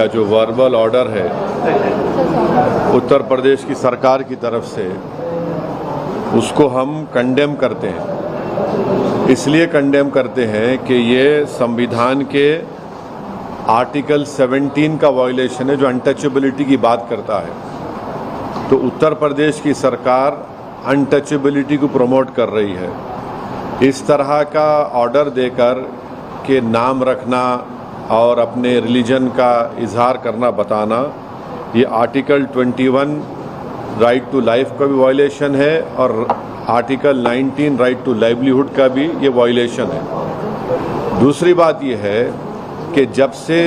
या जो verbal order है उत्तर प्रदेश की सरकार की तरफ से, उसको हम कंडेम करते हैं। इसलिए कंडेम करते हैं कि ये संविधान के आर्टिकल 17 का वायलेशन है, जो अनटचेबिलिटी की बात करता है। तो उत्तर प्रदेश की सरकार अनटचेबिलिटी को प्रमोट कर रही है। इस तरह का ऑर्डर देकर के नाम रखना और अपने रिलीजन का इजहार करना, बताना, ये आर्टिकल 21 राइट टू लाइफ का भी वायलेशन है और आर्टिकल 19 राइट टू लाइवलीहुड का भी ये वायलेशन है। दूसरी बात ये है कि जब से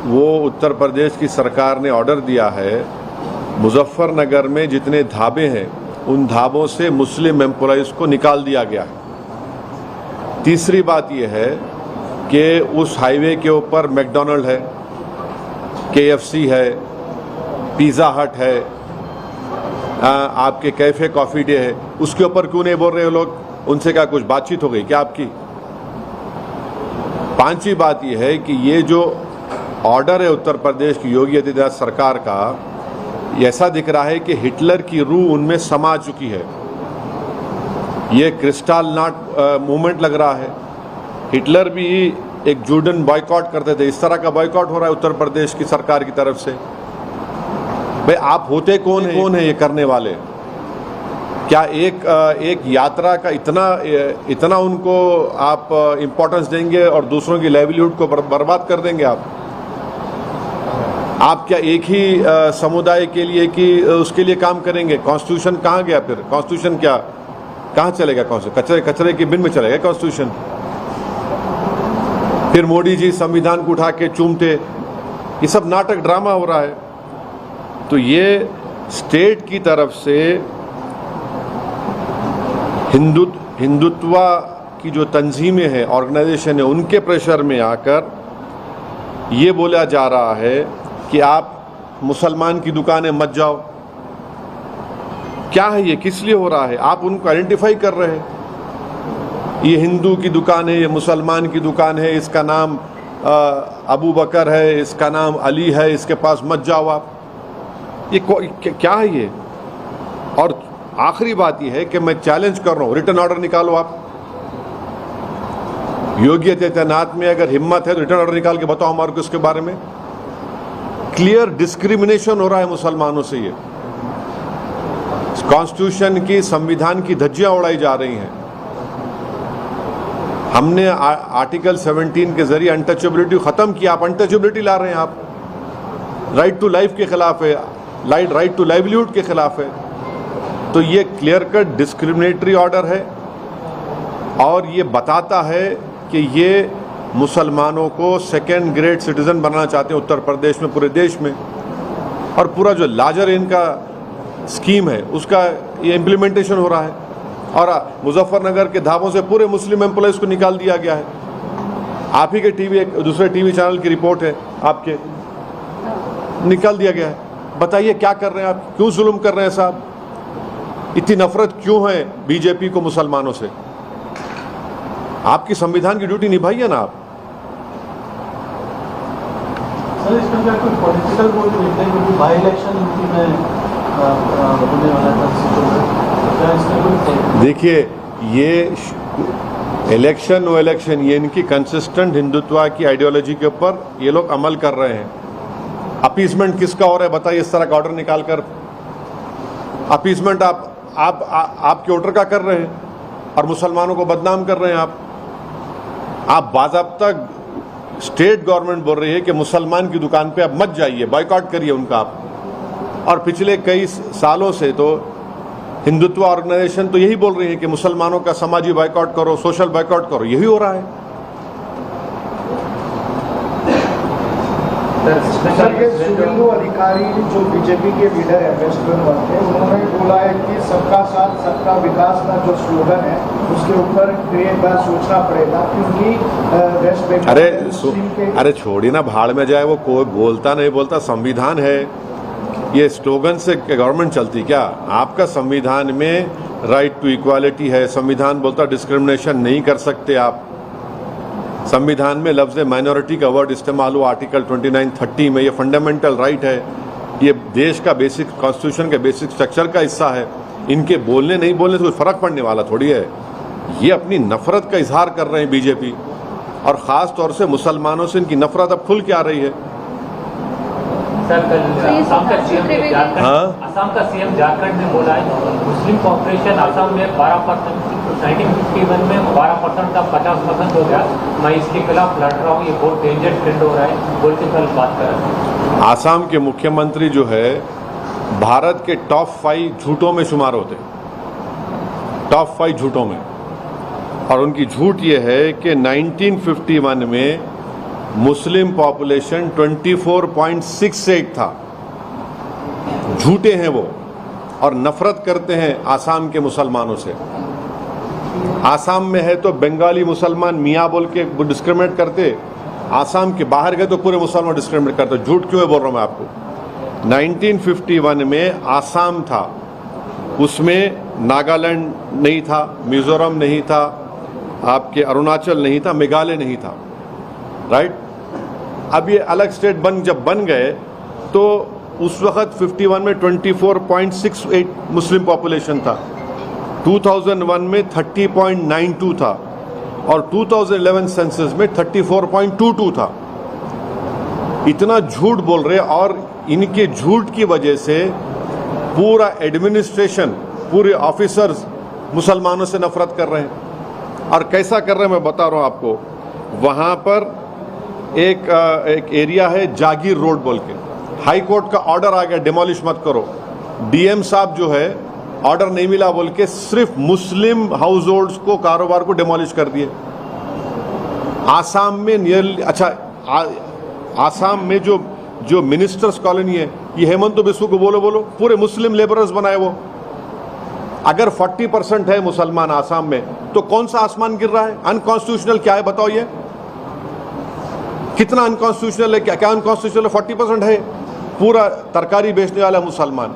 वो उत्तर प्रदेश की सरकार ने ऑर्डर दिया है, मुजफ्फरनगर में जितने ढाबे हैं उन ढाबों से मुस्लिम एम्प्लॉइज़ को निकाल दिया गया है। तीसरी बात ये है कि उस हाईवे के ऊपर मैकडॉनल्ड है, KFC है, पिज़्ज़ा हट है, आपके कैफ़े कॉफ़ी डे है, उसके ऊपर क्यों नहीं बोल रहे हो लोग? उनसे क्या कुछ बातचीत हो गई क्या आपकी? पांचवी बात यह है कि ये जो ऑर्डर है उत्तर प्रदेश की योगी आदित्यनाथ सरकार का, ऐसा दिख रहा है कि हिटलर की रूह उनमें समा चुकी है। ये क्रिस्टल नॉट मूवमेंट लग रहा है। हिटलर भी एक जूडन बॉयकॉट करते थे, इस तरह का बॉयकॉट हो रहा है उत्तर प्रदेश की सरकार की तरफ से। भाई आप होते कौन है ये करने वाले? क्या एक यात्रा का इतना उनको आप इम्पोर्टेंस देंगे और दूसरों की लाइवलीहुड को बर्बाद कर देंगे आप क्या एक ही समुदाय के लिए कि उसके लिए काम करेंगे? कॉन्स्टिट्यूशन कहाँ गया फिर? कॉन्स्टिट्यूशन क्या कहाँ चलेगा? कचरे के बिन में चलेगा कॉन्स्टिट्यूशन? फिर मोदी जी संविधान को उठा के चूमते, ये सब नाटक ड्रामा हो रहा है। तो ये स्टेट की तरफ से हिंदुत्व की जो तंजीमें हैं, ऑर्गेनाइजेशन है, उनके प्रेशर में आकर ये बोला जा रहा है कि आप मुसलमान की दुकानें मत जाओ। क्या है ये? किस लिए हो रहा है? आप उनको आइडेंटिफाई कर रहे हैं, ये हिंदू की दुकान है, ये मुसलमान की दुकान है, इसका नाम अबू बकर है, इसका नाम अली है, इसके पास मत जाओ आप। ये क्या है ये? और आखिरी बात ये है कि मैं चैलेंज कर रहा हूँ, रिटर्न ऑर्डर निकालो आप। योगी आदित्यनाथ में अगर हिम्मत है तो रिटर्न ऑर्डर निकाल के बताओ हमारे को इसके बारे में। क्लियर डिस्क्रिमिनेशन हो रहा है मुसलमानों से। ये कॉन्स्टिट्यूशन की, संविधान की धज्जियां उड़ाई जा रही हैं। हमने आर्टिकल 17 के जरिए अनटचेबिलिटी खत्म किया, आप अनटचेबिलिटी ला रहे हैं। आप राइट टू लाइफ के खिलाफ है, राइट टू लाइवलीहुड के खिलाफ है। तो ये क्लियर कट डिस्क्रिमिनेटरी ऑर्डर है और ये बताता है कि ये मुसलमानों को सेकेंड ग्रेड सिटीजन बनाना चाहते हैं उत्तर प्रदेश में, पूरे देश में। और पूरा जो लार्जर इनका स्कीम है उसका ये इम्प्लीमेंटेशन हो रहा है। और मुजफ्फरनगर के ढाबों से पूरे मुस्लिम एम्प्लॉइज़ को निकाल दिया गया है। आप ही के दूसरे टीवी चैनल की रिपोर्ट है, आपके निकाल दिया गया है। बताइए क्या कर रहे हैं आप? क्यों जुल्म कर रहे हैं साहब? इतनी नफरत क्यों है बीजेपी को मुसलमानों से? आपकी संविधान की ड्यूटी निभाइए ना आप। सर, इसमें क्या कोई पॉलिटिकल रोल नहीं है? क्योंकि बाई इलेक्शन यूपी में होने वाला था। देखिए, ये इलेक्शन वो इलेक्शन, ये इनकी कंसिस्टेंट हिंदुत्व की आइडियोलॉजी के ऊपर ये लोग अमल कर रहे हैं। अपीसमेंट किसका हो रहा है बताइए? इस तरह का ऑर्डर निकालकर अपीसमेंट आपके वोटर का कर रहे हैं और मुसलमानों को बदनाम कर रहे हैं आप बाज़ाब्ता स्टेट गवर्नमेंट बोल रही है कि मुसलमान की दुकान पे आप मत जाइए, बॉयकॉट करिए उनका आप। और पिछले कई सालों से तो हिंदुत्व ऑर्गेनाइजेशन तो यही बोल रही है कि मुसलमानों का समाजी बॉयकॉट करो, सोशल बॉयकॉट करो। यही हो रहा है। शुभेंदु अधिकारी जो बीजेपी के लीडर है वेस्ट बंगाल के, उन्होंने बोला है कि सबका साथ सबका विकास का जो स्लोगन है उसके ऊपर कई बार सोचना पड़ेगा, क्योंकि वेस्ट बंगाल अरे छोड़ी ना, भाड़ में जाए वो, कोई बोलता नहीं बोलता, संविधान है। ये स्लोगन से गवर्नमेंट चलती क्या? आपका संविधान में राइट टू इक्वालिटी है, संविधान बोलता डिस्क्रिमिनेशन नहीं कर सकते आप। संविधान में लफ्ज़ माइनॉरिटी का वर्ड इस्तेमाल हुआ आर्टिकल 29-30 में। ये फंडामेंटल राइट है, ये देश का बेसिक कॉन्स्टिट्यूशन के बेसिक स्ट्रक्चर का हिस्सा है। इनके बोलने नहीं बोलने से कोई फ़र्क पड़ने वाला थोड़ी है। ये अपनी नफ़रत का इजहार कर रहे हैं बीजेपी, और ख़ास तौर से मुसलमानों से इनकी नफ़रत अब खुल के आ रही है। सर, कल असम का सीएम झारखंड में बोला है मुस्लिम पॉपुलेशन असम में 12%, 1951 में 12% का 50% हो गया, मैं इसके खिलाफ लड़ रहा हूँ, ये बहुत डेंजर ट्रेंड हो रहा है बोल के कल बात कर रहे हैं। आसाम के मुख्यमंत्री जो है भारत के टॉप 5 झूठों में शुमार होते हैं, टॉप 5 झूठों में। और उनकी झूठ ये है कि 1951 में मुस्लिम पॉपुलेशन 24.68 था। झूठे हैं वो, और नफरत करते हैं आसाम के मुसलमानों से। आसाम में है तो बंगाली मुसलमान मियाँ बोल के डिस्क्रिमिनेट करते, आसाम के बाहर गए तो पूरे मुसलमान डिस्क्रिमिनेट करते। झूठ क्यों है बोल रहा हूँ मैं आपको। 1951 में आसाम था, उसमें नागालैंड नहीं था, मिजोरम नहीं था, आपके अरुणाचल नहीं था, मेघालय नहीं था, राइट। अब ये अलग स्टेट जब बन गए तो उस वक्त 51 में 24.68 मुस्लिम पॉपुलेशन था, 2001 में 30.92 था, और 2011 सेंसस में 34.22 था। इतना झूठ बोल रहे, और इनके झूठ की वजह से पूरा एडमिनिस्ट्रेशन, पूरे ऑफिसर्स मुसलमानों से नफरत कर रहे हैं। और कैसा कर रहे हैं मैं बता रहा हूँ आपको। वहाँ पर एक एरिया है जागीर रोड बोल के, हाई कोर्ट का ऑर्डर आ गया डिमोलिश मत करो। डीएम साहब जो है ऑर्डर नहीं मिला बोल के सिर्फ मुस्लिम हाउस होल्ड्स को, कारोबार को डिमोलिश कर दिए। आसाम में नियरली, आसाम में जो मिनिस्टर्स कॉलोनी है, ये हेमंत बिस्व को बोलो पूरे मुस्लिम लेबरर्स बनाए वो। अगर 40% है मुसलमान आसाम में, तो कौन सा आसमान गिर रहा है? अनकॉन्स्टिट्यूशनल क्या है बताओ? ये कितना अनकॉन्स्टिट्यूशनल है? क्या अनकॉन्स्टिट्यूशनल है? 40% है। पूरा तरकारी बेचने वाला मुसलमान,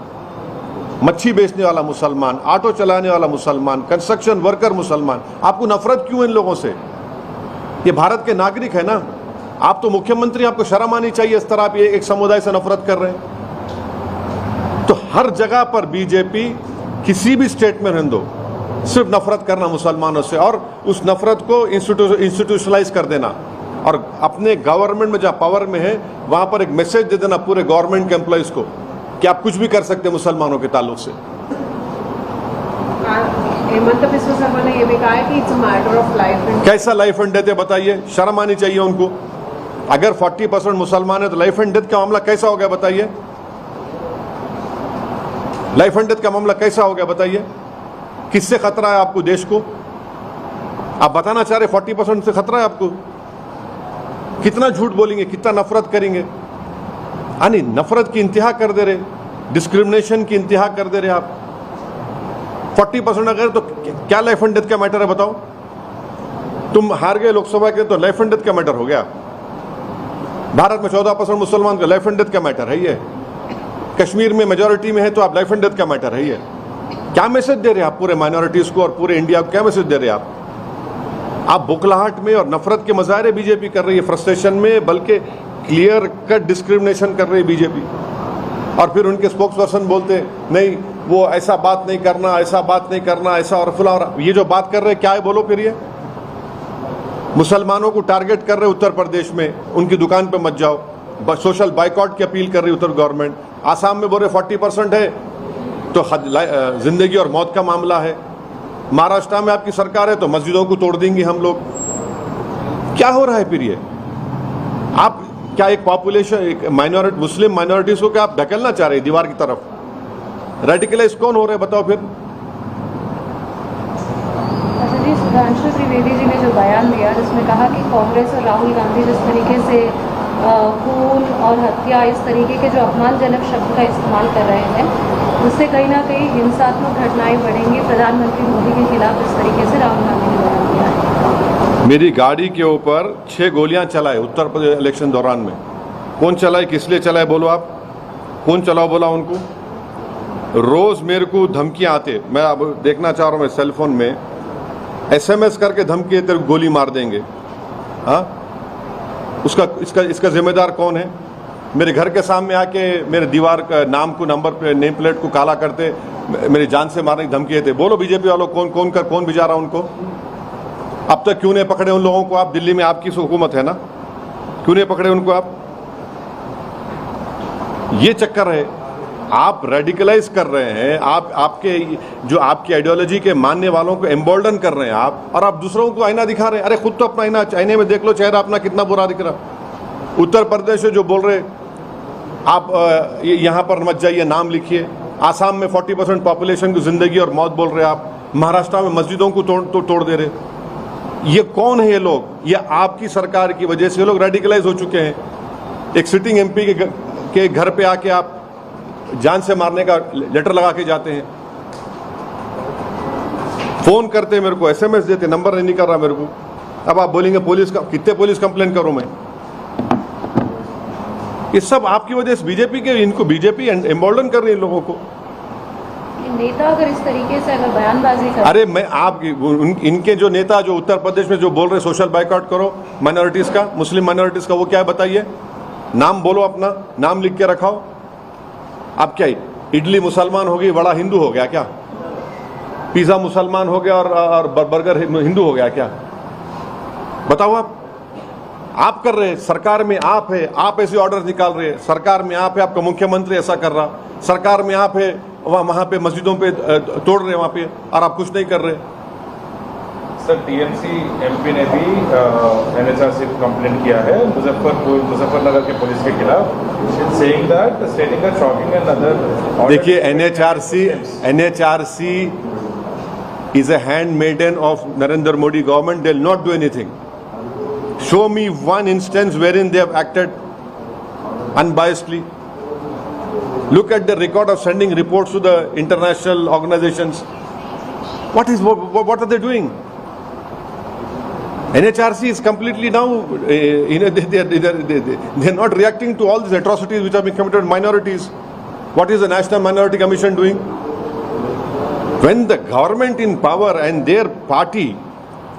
मच्छी बेचने वाला मुसलमान, ऑटो चलाने वाला मुसलमान, कंस्ट्रक्शन वर्कर मुसलमान। आपको नफरत क्यों इन लोगों से? ये भारत के नागरिक है ना। आप तो मुख्यमंत्री, आपको शर्म आनी चाहिए। इस तरह आप एक समुदाय से नफरत कर रहे हैं। तो हर जगह पर बीजेपी किसी भी स्टेट में रहने दो, सिर्फ नफरत करना मुसलमानों से, और उस नफरत को इंस्टीट्यूशनलाइज कर देना। और अपने गवर्नमेंट में जहाँ पावर में है वहाँ पर एक मैसेज दे देना पूरे गवर्नमेंट के एम्प्लॉइज को कि आप कुछ भी कर सकते हैं मुसलमानों के ताल्लुक से। हेमंत बिस्व शर्मा ने ये भी कहा है कि it's a matter of life and. कैसा लाइफ एंड डेथ है बताइए? शर्म आनी चाहिए उनको। अगर 40% मुसलमान है तो लाइफ एंड डेथ का मामला कैसा हो गया बताइए? लाइफ एंड डेथ का मामला कैसा हो गया बताइए? किससे खतरा है आपको, देश को? आप बताना चाह रहे 40% से खतरा है आपको? कितना झूठ बोलेंगे, कितना नफरत करेंगे? यानी नफरत की इंतहा कर दे रहे, डिस्क्रिमिनेशन की इंतहा कर दे रहे आप। 40% अगर तो क्या लाइफ एंड डेथ का मैटर है बताओ? तुम हार गए लोकसभा के तो लाइफ एंड डेथ का मैटर हो गया। भारत में 14% मुसलमान का लाइफ एंड डेथ का मैटर है ये। कश्मीर में मेजॉरिटी में है तो आप लाइफ एंड डेथ का मैटर है ये। क्या मैसेज दे रहे हैं आप पूरे माइनॉरिटीज को और पूरे इंडिया को? क्या मैसेज दे रहे हैं आप बुखलाहट में और नफरत के मज़ाहिरे बीजेपी कर रही है, फ्रस्ट्रेशन में, बल्कि क्लियर कट डिस्क्रिमिनेशन कर रही है बीजेपी। और फिर उनके स्पोक्स पर्सन बोलते नहीं, वो ऐसा बात नहीं करना, ऐसा बात नहीं करना, ऐसा और फला। और ये जो बात कर रहे हैं क्या है बोलो फिर? ये मुसलमानों को टारगेट कर रहे उत्तर प्रदेश में, उनकी दुकान पे मत जाओ, सोशल बाइकआउट की अपील कर रही उत्तर गवर्नमेंट। आसाम में बोल रहे 40% है तो जिंदगी और मौत का मामला है। महाराष्ट्र में आपकी सरकार है तो मस्जिदों को तोड़ देंगे हम लोग। क्या हो रहा है फिर ये? आप क्या एक पॉपुलेशन, एक माइनॉरिटी, मुस्लिम माइनॉरिटीज को क्या आप धकेलना चाह रहे हैं दीवार की तरफ? रेडिकलाइज कौन हो रहे हैं बताओ फिर? अच्छा जी, सुधांशु त्रिवेदी जी ने जो बयान दिया जिसमें कहा कि कांग्रेस और राहुल गांधी जिस तरीके से खून और हत्या, इस तरीके के जो अपमानजनक शब्द का इस्तेमाल कर रहे हैं, उससे कहीं ना कहीं हिंसात्मक घटनाएं बढ़ेंगी। प्रधानमंत्री मोदी के खिलाफ इस तरीके से राहुल गांधी ने बयान दिया है। मेरी गाड़ी के ऊपर 6 गोलियां चलाए उत्तर प्रदेश इलेक्शन दौरान में। कौन चलाए, किस लिए चलाए बोलो आप? कौन चलाओ बोला उनको? रोज मेरे को धमकियां आते, मैं अब देखना चाह रहा हूँ मैं सेलफोन में SMS करके धमकी, तेरे गोली मार देंगे। हाँ, इसका जिम्मेदार कौन है? मेरे घर के सामने आके मेरे दीवार का नाम को, नंबर पे, नेम प्लेट को काला करते, मेरी जान से मारने की धमकी देते। बोलो बीजेपी वालों कौन भिजा रहा उनको? अब तक क्यों नहीं पकड़े उन लोगों को? आप दिल्ली में आपकी हुकूमत है ना, क्यों नहीं पकड़े उनको आप? ये चक्कर है, आप रेडिकलाइज कर रहे हैं, आपकी आइडियोलॉजी के मानने वालों को एम्बोल्डन कर रहे हैं आप, और आप दूसरों को आईना दिखा रहे हैं। अरे खुद तो अपना आईने में देख लो, चेहरा अपना कितना बुरा दिख रहा। उत्तर प्रदेश से जो बोल रहे आप यहाँ पर मत जाइए, नाम लिखिए। आसाम में 40% पॉपुलेशन की जिंदगी और मौत बोल रहे आप। महाराष्ट्र में मस्जिदों को तोड़ दे रहे। ये कौन है ये लोग? ये आपकी सरकार की वजह से ये लोग रेडिकलाइज हो चुके हैं। एक सिटिंग एमपी के घर पे आके आप जान से मारने का लेटर लगा के जाते हैं, फोन करते हैं मेरे को, एसएमएस देते, नंबर नहीं निकल रहा मेरे को। अब आप बोलेंगे पुलिस का, कितने पुलिस कंप्लेन करूं मैं? ये सब आपकी वजह से बीजेपी के, इनको बीजेपी एम्बोल्डन कर रही है लोगों को। नेता अगर इस तरीके से अगर बयानबाजी कर, अरे मैं इनके जो नेता जो उत्तर प्रदेश में जो बोल रहे सोशल बाइकआउट करो माइनॉरिटीज का, मुस्लिम माइनॉरिटीज का, वो क्या है बताइए? नाम बोलो, अपना नाम लिख के रखाओ। अब क्या इडली मुसलमान हो गई, वड़ा हिंदू हो गया क्या? पिज्जा मुसलमान हो गया और बर्गर हिंदू हो गया क्या? बताओ आप कर रहे हैं, सरकार में आप है, आप ऐसे ऑर्डर निकाल रहे हैं, सरकार में आप है, आपका मुख्यमंत्री ऐसा कर रहा, सरकार में आप है, वहां पे मस्जिदों पे तोड़ रहे हैं वहां पे, और आप कुछ नहीं कर रहे। सर टीएमसी एमपी ने भी एनएचआरसी को कंप्लेंट किया है मुजफ्फरनगर के पुलिस के खिलाफ, saying that stating that shocking and other. देखिए NHRC is a handmaiden of Narendra Modi government. They'll not do anything. Show me one instance wherein they have acted unbiasedly. Look at the record of sending reports to the international organizations. What are they doing? NHRC is completely now, they're not reacting to all these atrocities which have been committed on minorities. What is the National Minority Commission doing? When the government in power and their party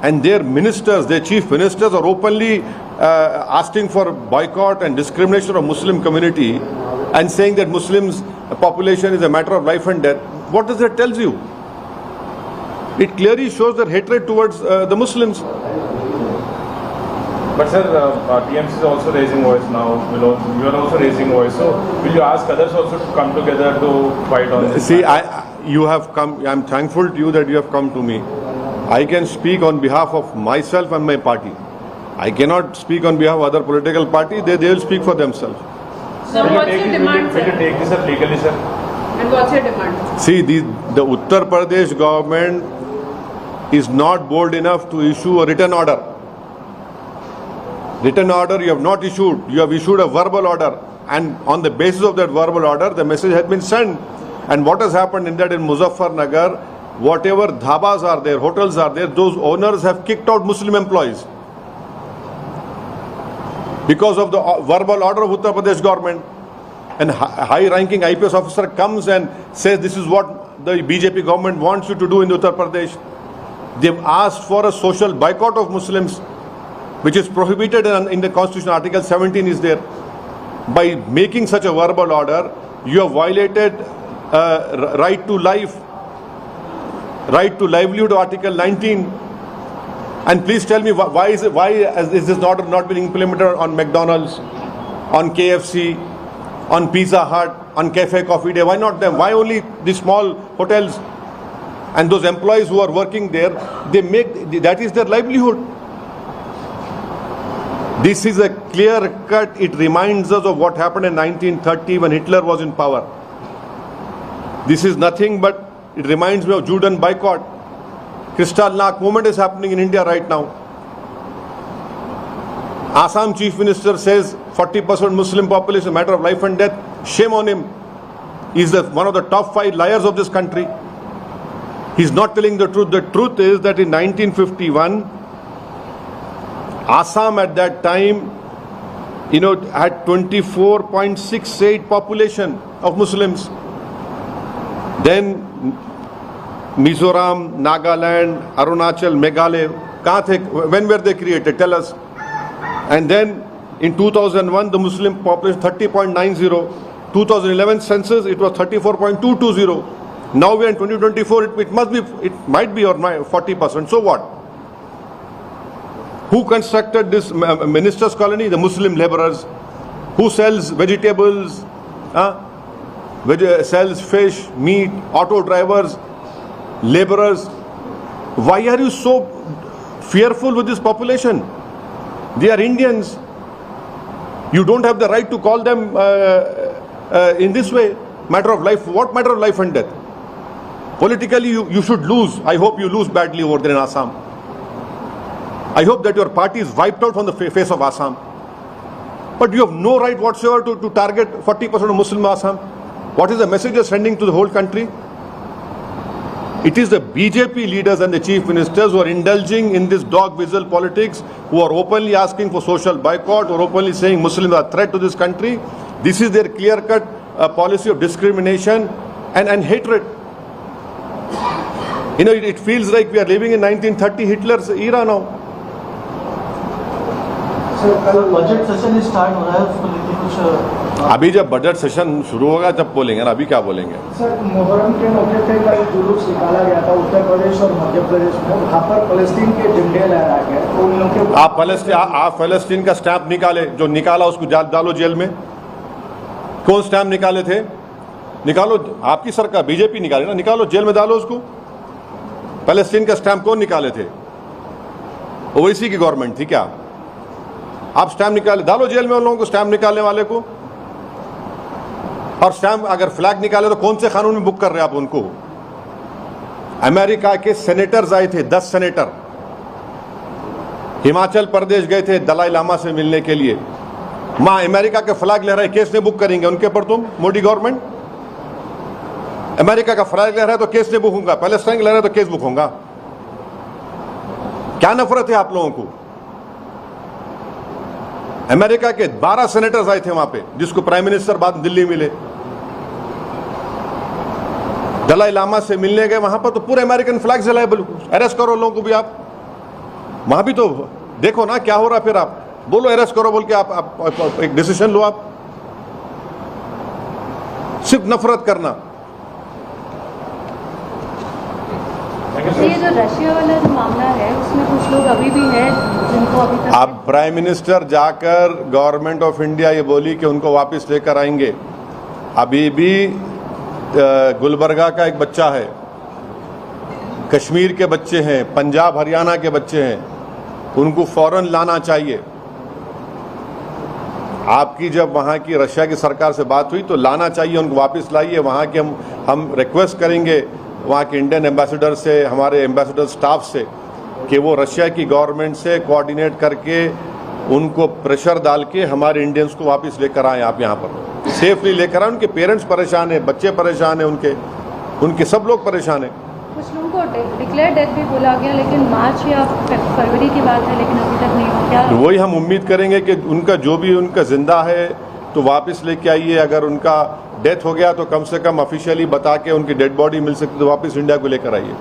and their ministers, their chief ministers are openly asking for boycott and discrimination of Muslim community and saying that Muslims population is a matter of life and death, what does that tell you? It clearly shows their hatred towards the Muslims. But sir, TMC is also raising voice now. You are also raising voice. So will you ask others also to come together to fight on this? See, you have come. I'm thankful to you that you have come to me. I can speak on behalf of myself and my party. I cannot speak on behalf of other political party. They will speak for themselves. So what's your demand, will you take this up legally, sir? And what's your demand? See, the Uttar Pradesh government is not bold enough to issue a written order. Written order you have not issued. You have issued a verbal order, and on the basis of that verbal order, the message has been sent. And what has happened in that in Muzaffarnagar, whatever dhabas are there, hotels are there, those owners have kicked out Muslim employees because of the verbal order of Uttar Pradesh government. And high-ranking IPS officer comes and says this is what the BJP government wants you to do in Uttar Pradesh. They've asked for a social boycott of Muslims, which is prohibited in the Constitution. Article 17 is there. By making such a verbal order, you have violated right to life, right to livelihood, Article 19. And please tell me why is this not been implemented on McDonald's, on KFC, on Pizza Hut, on Cafe Coffee Day? Why not them? Why only the small hotels? And those employees who are working there, that is their livelihood. This is a clear cut. It reminds us of what happened in 1930 when Hitler was in power. This is nothing but, it reminds me of Judean boycott. Kristallnacht movement is happening in India right now. Assam Chief Minister says 40% Muslim population, matter of life and death. Shame on him. He's one of the top 5 liars of this country. He's not telling the truth. The truth is that in 1951, Assam at that time, had 24.68 population of Muslims. Then Mizoram, Nagaland, Arunachal, Meghalaya, when were they created? Tell us. And then in 2001, the Muslim population 30.90. 2011 census, it was 34.220. Now we are in 2024. It might be or 40%. So what? Who constructed this ministers' colony? The Muslim laborers. Who sells vegetables? Sells fish, meat, auto drivers, laborers. Why are you so fearful with this population? They are Indians. You don't have the right to call them in this way. Matter of life. What matter of life and death? Politically, you should lose. I hope you lose badly over there in Assam. I hope that your party is wiped out from the face of Assam. But you have no right whatsoever to target 40% of Muslim Assam. What is the message you're sending to the whole country? It is the BJP leaders and the chief ministers who are indulging in this dog whistle politics, who are openly asking for social boycott or openly saying Muslims are a threat to this country. This is their clear-cut policy of discrimination and hatred. You know, it feels like we are living in 1930 Hitler's era now. Sir budget session start हो रहा है, उसको लेकर कुछ अभी जब budget session शुरू होगा तब बोलेंगे ना, अभी क्या बोलेंगे? सर, मुहर्रम के मौके पे कल जुलूस निकाला गया था उत्तर प्रदेश और मध्य प्रदेश में, वहाँ पर फलस्तीन के झंडे लहराए गए, तो उन लोगों के आप फलस्तीन का स्टैंप निकाले, जो निकाला उसको डालो जेल में। कौन स्टैंप निकाले थे? निकालो, आपकी सरकार बीजेपी निकाले ना, निकालो जेल में डालो उसको। फलस्तीन का स्टैंप कौन निकाले थे? ओवैसी की गवर्नमेंट थी क्या? आप स्टैम्प निकाले, डालो जेल में उन लोगों को, स्टैम्प निकालने वाले को। और स्टैम्प अगर फ्लैग निकाले तो कौन से कानून में बुक कर रहे हैं आप उनको? अमेरिका के सेनेटर्स आए थे, 10 सेनेटर हिमाचल प्रदेश गए थे दलाई लामा से मिलने के लिए। मां अमेरिका के फ्लैग लहराए, केस ने बुक करेंगे उनके पर तुम? मोदी गवर्नमेंट अमेरिका का फ्लैग लहराए तो केस ने बुक होगा, पैलेस्टाइन लहराए तो केस बुक होगा। क्या नफरत है आप लोगों को? अमेरिका के 12 सेनेटर्स आए थे वहां पे, जिसको प्राइम मिनिस्टर बाद दिल्ली मिले। दलाई लामा से मिलने गए वहां पर तो पूरे अमेरिकन फ्लैग जलाए। अरेस्ट करो लोगों को भी आप, वहां भी तो देखो ना क्या हो रहा। फिर आप बोलो अरेस्ट करो बोल के, आप एक डिसीजन लो। आप सिर्फ नफरत करना। ये जो रशिया वाला जो मामला है उसमें कुछ लोग अभी भी हैं जिनको अभी तक, अब प्राइम मिनिस्टर जाकर गवर्नमेंट ऑफ इंडिया ये बोली कि उनको वापस लेकर आएंगे। अभी भी गुलबर्गा का एक बच्चा है, कश्मीर के बच्चे हैं, पंजाब हरियाणा के बच्चे हैं, उनको फौरन लाना चाहिए। आपकी जब वहाँ की रशिया की सरकार से बात हुई तो लाना चाहिए, उनको वापस लाइए। वहाँ के हम रिक्वेस्ट करेंगे वहाँ के इंडियन एम्बेसडर से, हमारे एम्बेसडर स्टाफ से, कि वो रशिया की गवर्नमेंट से कोऑर्डिनेट करके उनको प्रेशर डाल के हमारे इंडियंस को वापस लेकर आए। आप यहाँ पर सेफली लेकर आए। उनके पेरेंट्स परेशान हैं, बच्चे परेशान हैं, उनके सब लोग परेशान हैं। कुछ लोगों को डिक्लेयर डेथ भी बोला गया, लेकिन मार्च या फरवरी की बात है, लेकिन अभी तक नहीं हो। क्या वही हम उम्मीद करेंगे कि उनका जो भी उनका जिंदा है तो वापस लेके आइए। अगर उनका डेथ हो गया तो कम से कम ऑफिशियली बता के उनकी डेड बॉडी मिल सकती तो वापस इंडिया को लेकर आइए।